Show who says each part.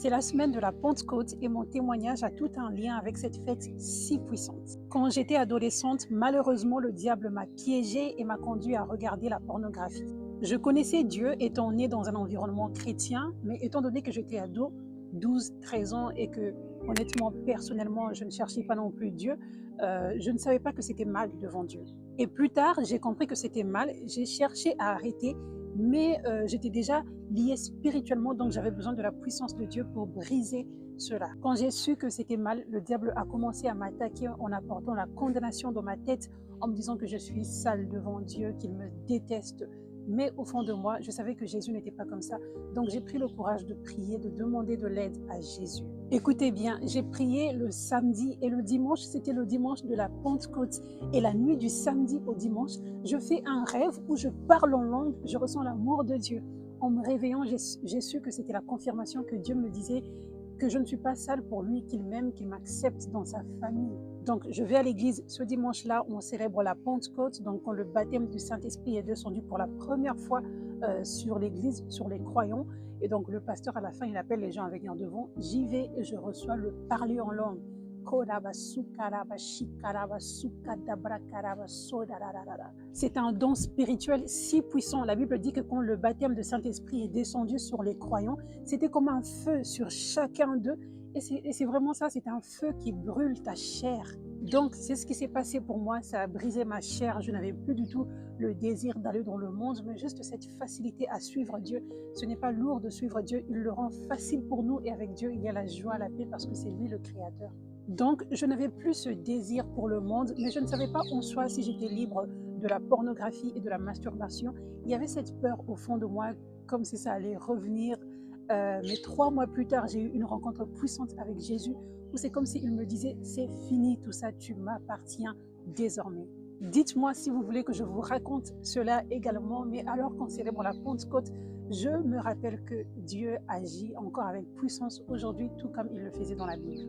Speaker 1: C'est la semaine de la Pentecôte et mon témoignage a tout un lien avec cette fête si puissante. Quand j'étais adolescente, malheureusement, le diable m'a piégée et m'a conduit à regarder la pornographie. Je connaissais Dieu étant né dans un environnement chrétien, mais étant donné que j'étais ado, 12, 13 ans, et que honnêtement, personnellement, je ne cherchais pas non plus Dieu, je ne savais pas que c'était mal devant Dieu. Et plus tard, j'ai compris que c'était mal, j'ai cherché à arrêter, mais j'étais déjà liée spirituellement, donc j'avais besoin de la puissance de Dieu pour briser cela. Quand j'ai su que c'était mal, le diable a commencé à m'attaquer en apportant la condamnation dans ma tête, en me disant que je suis sale devant Dieu, qu'il me déteste. Mais au fond de moi, je savais que Jésus n'était pas comme ça. Donc j'ai pris le courage de prier, de demander de l'aide à Jésus. Écoutez bien, j'ai prié le samedi et le dimanche, c'était le dimanche de la Pentecôte. Et la nuit du samedi au dimanche, je fais un rêve où je parle en langue, je ressens l'amour de Dieu. En me réveillant, j'ai su que c'était la confirmation que Dieu me disait que je ne suis pas sale pour lui, qu'il m'aime, qu'il m'accepte dans sa famille. Donc, je vais à l'église ce dimanche-là où on célèbre la Pentecôte, donc quand le baptême du Saint-Esprit est descendu pour la première fois sur l'église, sur les croyants. Et donc, le pasteur, à la fin, il appelle les gens à venir devant. J'y vais et je reçois le parler en langue. C'est un don spirituel si puissant. La Bible dit que quand le baptême de Saint-Esprit est descendu sur les croyants, c'était comme un feu sur chacun d'eux. Et c'est vraiment ça, c'est un feu qui brûle ta chair. Donc, c'est ce qui s'est passé pour moi. Ça a brisé ma chair. Je n'avais plus du tout le désir d'aller dans le monde, mais juste cette facilité à suivre Dieu. Ce n'est pas lourd de suivre Dieu. Il le rend facile pour nous. Et avec Dieu, il y a la joie, la paix, parce que c'est lui le Créateur. Donc, je n'avais plus ce désir pour le monde, mais je ne savais pas en soi si j'étais libre de la pornographie et de la masturbation. Il y avait cette peur au fond de moi, comme si ça allait revenir. Mais 3 mois plus tard, j'ai eu une rencontre puissante avec Jésus, où c'est comme s'il me disait, c'est fini tout ça, tu m'appartiens désormais. Dites-moi si vous voulez que je vous raconte cela également, mais alors qu'on célèbre la Pentecôte, je me rappelle que Dieu agit encore avec puissance aujourd'hui, tout comme il le faisait dans la Bible.